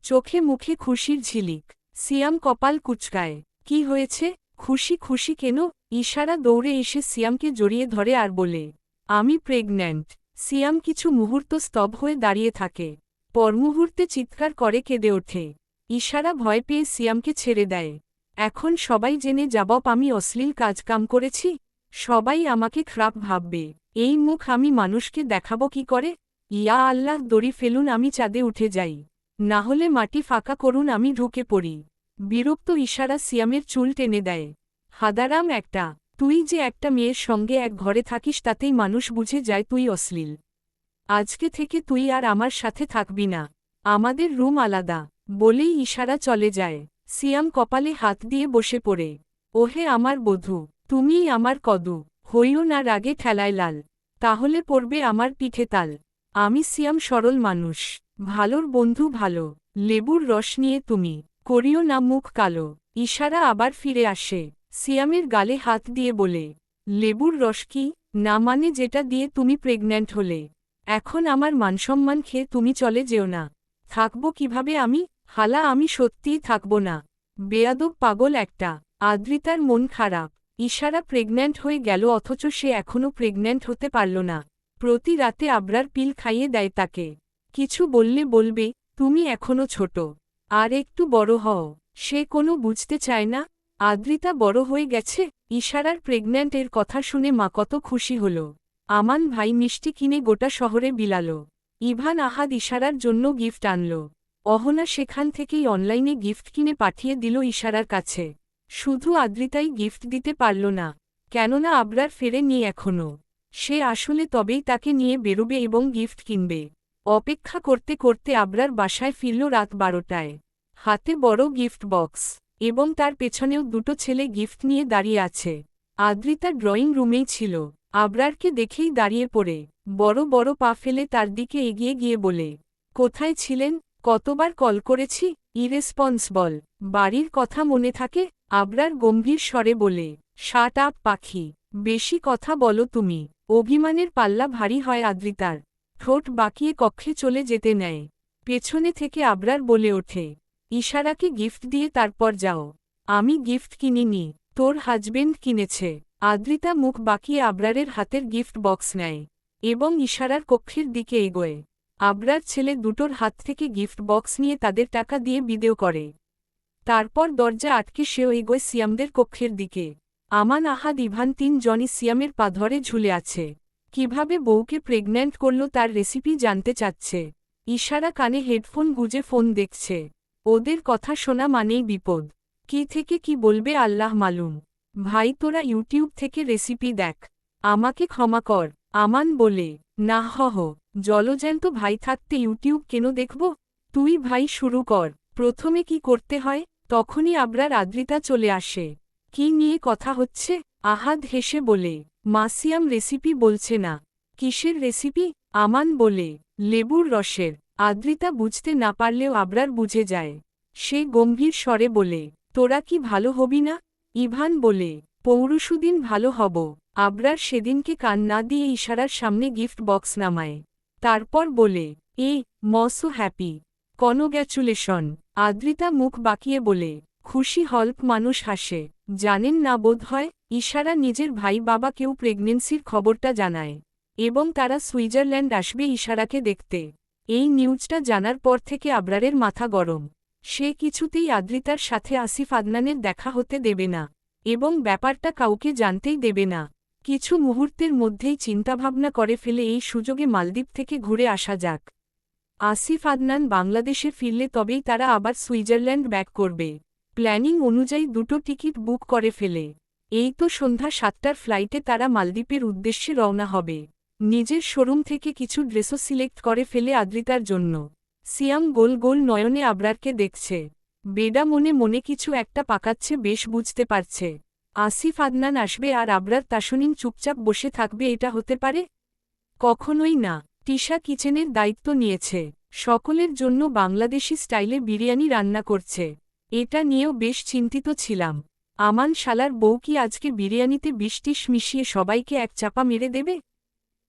চোখে মুখে খুশির ঝিলিক। সিয়াম কপাল কুঁচকায়। কি হয়েছে? খুশি খুশি কেন? ইশারা দৌড়ে এসে সিয়ামকে জড়িয়ে ধরে আর বলে, আমি প্রেগন্যান্ট। সিয়াম কিছু মুহূর্ত স্তব হয়ে দাঁড়িয়ে থাকে, পরমুহূর্তে চিৎকার করে কেঁদে ওঠে। ইশারা ভয় পেয়ে সিয়ামকে ছেড়ে দেয়। এখন সবাই জেনে যাবপ আমি অশ্লীল কাজকাম করেছি, সবাই আমাকে খারাপ ভাববে। এই মুখ আমি মানুষকে দেখাবো কি করে? ইয়া আল্লাহ, দড়ি ফেলুন, আমি চাঁদে উঠে যাই, না হলে মাটি ফাঁকা করুন, আমি ঢুকে পড়ি। বিরক্ত ইশারা সিয়ামের চুল টেনে দেয়। হাদারাম একটা, তুই যে একটা মেয়ের সঙ্গে এক ঘরে থাকিস তাতেই মানুষ বুঝে যায় তুই অশ্লীল। আজকে থেকে তুই আর আমার সাথে থাকবি না, আমাদের রুম আলাদা। বলেই ইশারা চলে যায়। সিয়াম কপালে হাত দিয়ে বসে পড়ে, ওহে আমার বধূ, তুমিই আমার কদু, হইও না রাগে ঠেলায় লাল, তাহলে পড়বে আমার পিঠে তাল। আমি সিয়াম সরল মানুষ, ভালোর বন্ধু ভালো, লেবুর রস নিয়ে তুমি করিও না মুখ কালো। ইশারা আবার ফিরে আসে, সিয়ামের গালে হাত দিয়ে বলে, লেবুর রস কি? না মানে যেটা দিয়ে তুমি প্রেগন্যান্ট হলে। এখন আমার মানসম্মান খেয়ে তুমি চলে যেও না। থাকবো কিভাবে আমি? হালা, আমি সত্যিই থাকব না। বেয়াদব পাগল একটা। আদ্রিতার মন খারাপ। ইশারা প্রেগন্যান্ট হয়ে গেল অথচ সে এখনও প্রেগন্যান্ট হতে পারল না। প্রতি রাতে আবরার পিল খাইয়ে দেয় তাকে। কিছু বললে বলবে, তুমি এখনও ছোট, আর একটু বড় হও। সে কোনো বুঝতে চায় না। আদ্রিতা বড় হয়ে গেছে। ইশারার প্রেগন্যান্ট এর কথা শুনে মা কত খুশি হল। আমান ভাই মিষ্টি কিনে গোটা শহরে বিলাল। ইভান আহাদ ইশারার জন্য গিফট আনল। অহনা সেখান থেকেই অনলাইনে গিফট কিনে পাঠিয়ে দিল ইশারার কাছে। শুধু আদ্রিতাই গিফট দিতে পারল না, কেননা আবরার ফেরেনি এখনও। সে আসলে তবেই তাকে নিয়ে বেরোবে এবং গিফট কিনবে। অপেক্ষা করতে করতে আবরার বাসায় ফিরল রাত 12টায়। হাতে বড় গিফট বক্স, এবং তার পেছনেও দুটো ছেলে গিফট নিয়ে দাঁড়িয়ে আছে। আদ্রিতা ড্রয়িং রুমেই ছিল। আবরারকে দেখেই দাঁড়িয়ে পড়ে বড় বড় পা ফেলে তার দিকে এগিয়ে গিয়ে বলে, কোথায় ছিলেন? কতবার কল করেছি, ইরেসপন্সবল। বাড়ির কথা মনে থাকে? আবরার গম্ভীর স্বরে বলে, শাট আপ পাখি, বেশি কথা বলো তুমি। অভিমানের পাল্লা ভারী হয় আদ্রিতার। ঠোঁট বাঁকিয়ে কক্ষে চলে যেতে নেয়। পেছনে থেকে আবরার বলে ওঠে, ইশারাকে গিফট দিয়ে তারপর যাও। আমি গিফট কিনিনি, তোর হাজবেন্ড কিনেছে। আদ্রিতা মুখ বাঁকিয়ে আবরারের হাতের গিফট বক্স নেয় এবং ইশারার কক্ষের দিকে এগোয়। আবরার ছেলে দুটোর হাত থেকে গিফট বক্স নিয়ে তাদের টাকা দিয়ে বিদেয় করে। তারপর দরজা আটকে সেও এগোয় সিয়ামদের কক্ষের দিকে। আমান আহাদ ইভান 3 জনই সিয়ামের পা ধরে ঝুলে আছে। কিভাবে বউকে প্রেগন্যান্ট করল তার রেসিপি জানতে চাচ্ছে। ইশারা কানে হেডফোন গুজে ফোন দেখছে। ওদের কথা শোনা মানেই বিপদ। কি থেকে কি বলবে আল্লাহ মালুম। ভাই তোরা ইউটিউব থেকে রেসিপি দেখ, আমাকে ক্ষমা কর। আমান বলে, না হহ, জলজ্যান্ত ভাই থাকতে ইউটিউব কেন দেখব? তুই ভাই শুরু কর। প্রথমে কি করতে হয়? তখনই আবরার আদ্রিতা চলে আসে। কি নিয়ে কথা হচ্ছে? আহাদ হেসে বলে, মাসিয়াম রেসিপি বলছে না। কিসের রেসিপি? আমান বলে, লেবুর রসের। আদ্রিতা বুঝতে না পারলেও আবরার বুঝে যায়। সে গম্ভীর স্বরে বলে, তোরা কি ভালো হবি না? ইভান বলে, পৌরশুদিন ভালো হব। আবরার সেদিনকে কান না দিয়ে ইশারার সামনে গিফট বক্স নামায়। তারপর বলে, মসো হ্যাপি, কনগ্র্যাচুলেশন। আদ্রিতা মুখ বাঁকিয়ে বলে, খুশি হল্প মানুষ হাসে, জানেন না বোধ হয়। ইশারা নিজের ভাই বাবাকেও প্রেগনেন্সির খবরটা জানায় এবং তারা সুইজারল্যান্ড আসবে ইশারাকে দেখতে। এই নিউজটা জানার পর থেকে আবরারের মাথা গরম। সে কিছুতেই আদ্রিতার সাথে আসিফ আদনানের দেখা হতে দেবে না এবং ব্যাপারটা কাউকে জানতেই দেবে না। কিছু মুহূর্তের মধ্যেই চিন্তাভাবনা করে ফেলে এই সুযোগে মালদ্বীপ থেকে ঘুরে আসা যাক। আসিফ আদনান বাংলাদেশে ফিরলে তবেই তারা আবার সুইজারল্যান্ড ব্যাক করবে। প্ল্যানিং অনুযায়ী দুটো টিকিট বুক করে ফেলে। এই তো সন্ধ্যা 7টার ফ্লাইটে তারা মালদ্বীপের উদ্দেশ্যে রওনা হবে। নিজের শোরুম থেকে কিছু ড্রেসও সিলেক্ট করে ফেলে আদ্রিতার জন্য। সিয়াম গোল গোল নয়নে আবরারকে দেখছে। বেডা মনে মনে কিছু একটা পাকাচ্ছে, বেশ বুঝতে পারছে। আসিফ আদনান আসবে আর আবরার তাসনিম চুপচাপ বসে থাকবে, এটা হতে পারে? কখনোই না। টিশা কিচেনের দায়িত্ব নিয়েছে, সকলের জন্য বাংলাদেশি স্টাইলে বিরিয়ানি রান্না করছে। এটা নিয়েও বেশ চিন্তিত ছিলাম। আমান শালার বউ কি আজকে বিরিয়ানিতে বিষ-টিষ মিশিয়ে সবাইকে এক চাপা মেরে দেবে?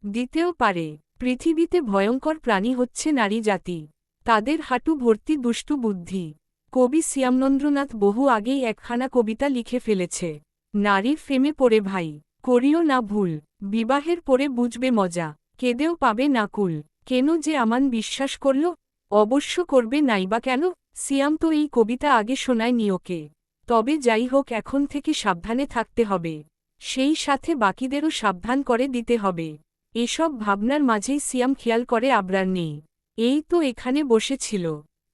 দিতেও পারে। পৃথিবীতে ভয়ঙ্কর প্রাণী হচ্ছে নারী জাতি, তাদের হাঁটু ভর্তি দুষ্টু বুদ্ধি। কবি শ্যামনন্দ্রনাথ বহু আগেই একখানা কবিতা লিখে ফেলেছে, নারীর ফেমে পড়ে ভাই, করিও না ভুল, বিবাহের পরে বুঝবে মজা, কেঁদেও পাবে না কুল। কেন যে আমান বিশ্বাস করল? অবশ্য করবে নাইবা কেন? সিয়াম তো এই কবিতা আগে শোনায়নি ওকে। তবে যাই হোক, এখন থেকে সাবধানে থাকতে হবে, সেই সাথে বাকিদেরও সাবধান করে দিতে হবে। এসব ভাবনার মাঝেই সিয়াম খেয়াল করে আবরার নেই। এই তো এখানে বসেছিল,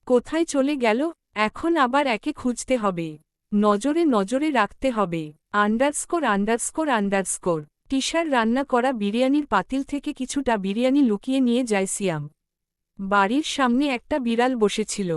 কোথায় চলে গেল? এখন আবার একে খুঁজতে হবে, নজরে নজরে রাখতে হবে। _____। টিশার রান্না করা বিরিয়ানির পাতিল থেকে কিছুটা বিরিয়ানি লুকিয়ে নিয়ে যায় সিয়াম। বাড়ির সামনে একটা বিড়াল বসেছিল।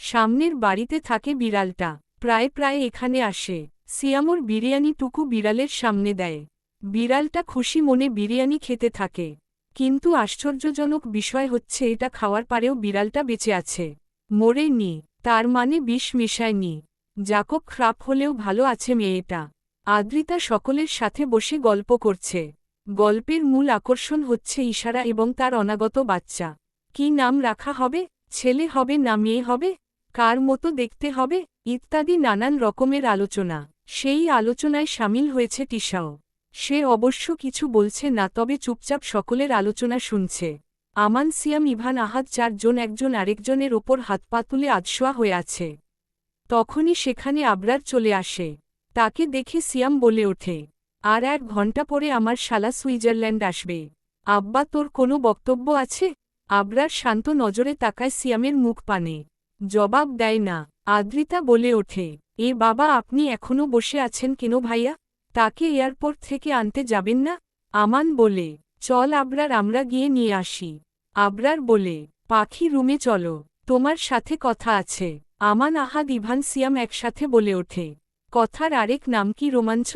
সামনের বাড়িতে থাকে বিড়ালটা, প্রায় প্রায় এখানে আসে। সিয়ামর বিরিয়ানিটুকু বিড়ালের সামনে দেয়। বিড়ালটা খুশি মনে বিরিয়ানি খেতে থাকে। কিন্তু আশ্চর্যজনক বিষয় হচ্ছে, এটা খাওয়ার পরেও বিড়ালটা বেঁচে আছে, মরেনি। তার মানে বিষ মেশায়নি। জাকব খারাপ হলেও ভালো আছে মেয়েটা। আদ্রিতা সকলের সাথে বসে গল্প করছে। গল্পের মূল আকর্ষণ হচ্ছে ইশারা এবং তার অনাগত বাচ্চা। কি নাম রাখা হবে? ছেলে হবে না মেয়ে হবে? কার মতো দেখতে হবে? ইত্যাদি নানান রকমের আলোচনা। সেই আলোচনায় সামিল হয়েছে টিশাও। সে অবশ্য কিছু বলছে না, তবে চুপচাপ সকলের আলোচনা শুনছে। আমান, সিয়াম, ইভান, আহাদ চারজন একজন আরেকজনের ওপর হাত পা তুলে আধশোয়া হয়ে আছে। তখনই সেখানে আবরার চলে আসে। তাকে দেখে সিয়াম বলে ওঠে, আর 1 ঘন্টা পরে আমার শালা সুইজারল্যান্ড আসবে। আব্বা, তোর কোনো বক্তব্য আছে? আবরার শান্ত নজরে তাকায় সিয়ামের মুখ পানে, জবাব দেয় না। আদ্রিতা বলে ওঠে, বাবা, আপনি এখনও বসে আছেন কেন ভাইয়া? তাকে এয়ারপোর্ট থেকে আনতে যাবেন না? আমান বলে, চল আবরার, আমরা গিয়ে নিয়ে আসি। আবরার বলে, পাখি, রুমে চলো, তোমার সাথে কথা আছে। আমান, আহাদ, ইভান, সিয়াম একসাথে বলে ওঠে, কথার আরেক নাম কি রোমাঞ্চ?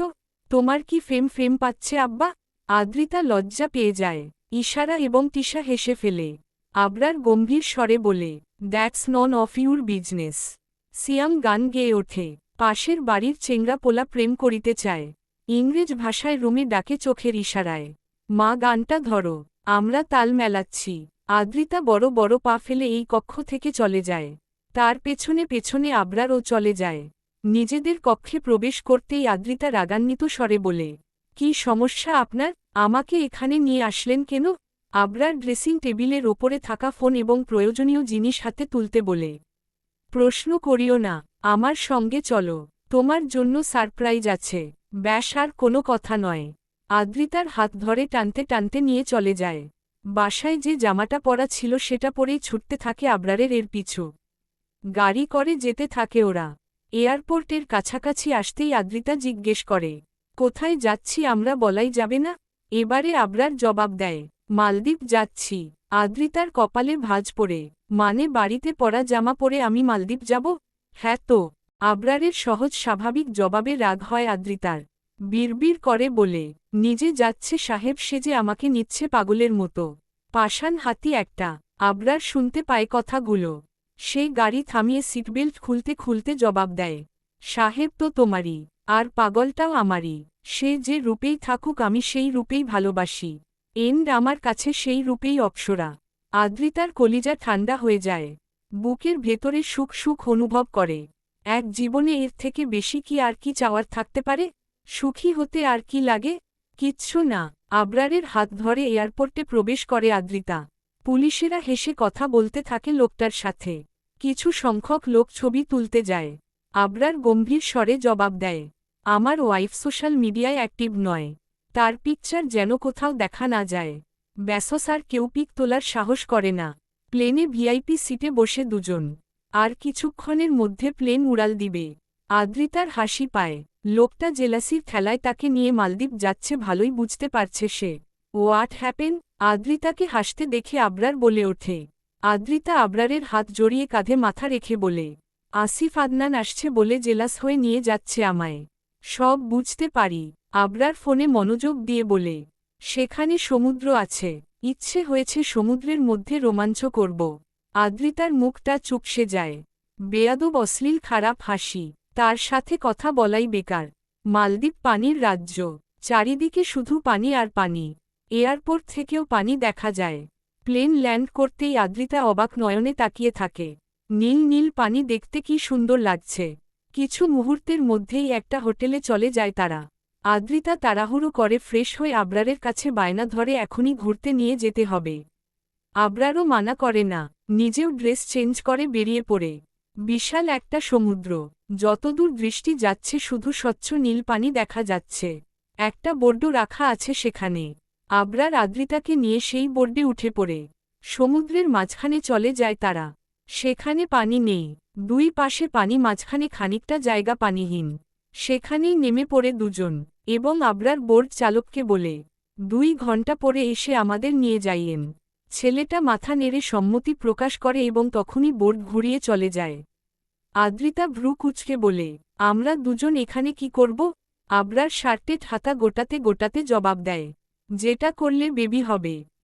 তোমার কি ফেম পাচ্ছে আব্বা? আদ্রিতা লজ্জা পেয়ে যায়। ইশারা এবং টিশা হেসে ফেলে। আবরার গম্ভীর স্বরে বলে, that's none of your business. Siam গান গেয়ে ওঠে, পাশের বাড়ির চেংরা পোলা প্রেম করিতে চায়। ইংরেজ ভাষায় রুমে ডাকে চোখের ইশারায়, মা, গানটা ধরো, আমরা তাল মেলাচ্ছি। আদ্রিতা বড় বড় পা ফেলে এই কক্ষ থেকে চলে যায়। তার পেছনে পেছনে আবরারও চলে যায়। নিজেদের কক্ষে প্রবেশ করতেই আদ্রিতা রাগান্বিত স্বরে বলে, কি সমস্যা আপনার? আমাকে এখানে নিয়ে আসলেন কেন? আবরার ড্রেসিং টেবিলের ওপরে থাকা ফোন এবং প্রয়োজনীয় জিনিস হাতে তুলতে বলে, প্রশ্ন করিও না, আমার সঙ্গে চলো, তোমার জন্য সারপ্রাইজ আছে। ব্যাস, আর কোনো কথা নয়। আদ্রিতার হাত ধরে টানতে টানতে নিয়ে চলে যায়। বাসায় যে জামাটা পরা ছিল সেটা পরেই ছুটতে থাকে আবরারের এর পিছু। গাড়ি করে যেতে থাকে ওরা। এয়ারপোর্টের কাছাকাছি আসতেই আদ্রিতা জিজ্ঞেস করে, কোথায় যাচ্ছি আমরা? বলাই যাবে না? এবারে আবরার জবাব দেয়, মালদ্বীপ যাচ্ছি। আদ্রিতার কপালে ভাঁজ পড়ে, মানে বাড়িতে পরা জামা পরে আমি মালদ্বীপ যাব? হ্যাঁ তো। আবরারের সহজ স্বাভাবিক জবাবে রাগ হয় আদ্রিতার। বিড়বিড় করে বলে, নিজে যাচ্ছে সাহেব সেজে, আমাকে নিচ্ছে পাগলের মতো। পাষাণ হাতি একটা। আবরার শুনতে পায় কথাগুলো। সে গাড়ি থামিয়ে সিটবেল্ট খুলতে খুলতে জবাব দেয়, সাহেব তো তোমারই। আর পাগলটাও আমারই। সে যে রূপেই থাকুক আমি সেই রূপেই ভালোবাসি। এন্ড আমার কাছে সেই রূপেই অপ্সরা। আদ্রিতার কলিজা ঠান্ডা হয়ে যায়। বুকের ভেতরে সুখ সুখ অনুভব করে। এক জীবনে এর থেকে বেশি কি আর কি চাওয়ার থাকতে পারে? সুখী হতে আর কি লাগে? কিচ্ছু না। আবরারের হাত ধরে এয়ারপোর্টে প্রবেশ করে আদ্রিতা। পুলিশেরা হেসে কথা বলতে থাকে লোকটার সাথে। কিছু সংখ্যক লোক ছবি তুলতে যায়। আবরার গম্ভীর স্বরে জবাব দেয়, আমার ওয়াইফ সোশ্যাল মিডিয়ায় অ্যাক্টিভ নয়। তার পিকচার যেন কোথাও দেখা না যায়। ব্যাস আর কেউ পিক তোলার সাহস করে না। প্লেনে ভিআইপি সিটে বসে দুজন। আর কিছুক্ষণের মধ্যে প্লেন উড়াল দিবে। আদ্রিতার হাসি পায়। লোকটা জেলাসির ঠেলায় তাকে নিয়ে মালদ্বীপ যাচ্ছে ভালোই বুঝতে পারছে সে। What happen? আদ্রিতাকে হাসতে দেখে আবরার বলে ওঠে। আদ্রিতা আবরারের হাত জড়িয়ে কাঁধে মাথা রেখে বলে, আসিফ আদনান আসছে বলে জেলাস হয়ে নিয়ে যাচ্ছে আমায়। সব বুঝতে পারি। আবরার ফোনে মনোযোগ দিয়ে বলে, সেখানে সমুদ্র আছে। ইচ্ছে হয়েছে সমুদ্রের মধ্যে রোমাঞ্চ করব। আদ্রিতার মুখটা চুপসে যায়। বেয়াদব অশ্লীল খারাপ হাসি। তার সাথে কথা বলাই বেকার। মালদ্বীপ পানির রাজ্য। চারিদিকে শুধু পানি আর পানি। এয়ারপোর্ট থেকেও পানি দেখা যায়। প্লেন ল্যান্ড করতেই আদ্রিতা অবাক নয়নে তাকিয়ে থাকে। নীল নীল পানি দেখতে কি সুন্দর লাগছে। কিছু মুহূর্তের মধ্যেই একটা হোটেলে চলে যায় তারা। আদ্রিতা তাড়াহুড়ো করে ফ্রেশ হয়ে আবরারের কাছে বায়না ধরে এখনই ঘুরতে নিয়ে যেতে হবে। আবরারও মানা করে না। নিজেও ড্রেস চেঞ্জ করে বেরিয়ে পড়ে। বিশাল একটা সমুদ্র। যতদূর দৃষ্টি যাচ্ছে শুধু স্বচ্ছ নীল পানি দেখা যাচ্ছে। একটা বোর্ডও রাখা আছে সেখানে। আবরার আদ্রিতাকে নিয়ে সেই বোর্ডে উঠে পড়ে। সমুদ্রের মাঝখানে চলে যায় তারা। সেখানে পানি নেই। দুই পাশে পানি, মাঝখানে খানিকটা জায়গা পানিহীন। সেখানেই নেমে পড়ে দুজন। এবং আবরার বোর্ড চালককে বলে, 2 ঘন্টা পরে এসে আমাদের নিয়ে যাইয়েন। ছেলেটা মাথা নেড়ে সম্মতি প্রকাশ করে এবং তখনই বোর্ড ঘুরিয়ে চলে যায়। আদ্রিতা ভ্রু কুঁচকে বলে, আমরা দুজন এখানে কি করব? আবরার শার্টের হাতা গোটাতে গোটাতে জবাব দেয়, যেটা করলে বেবি হবে।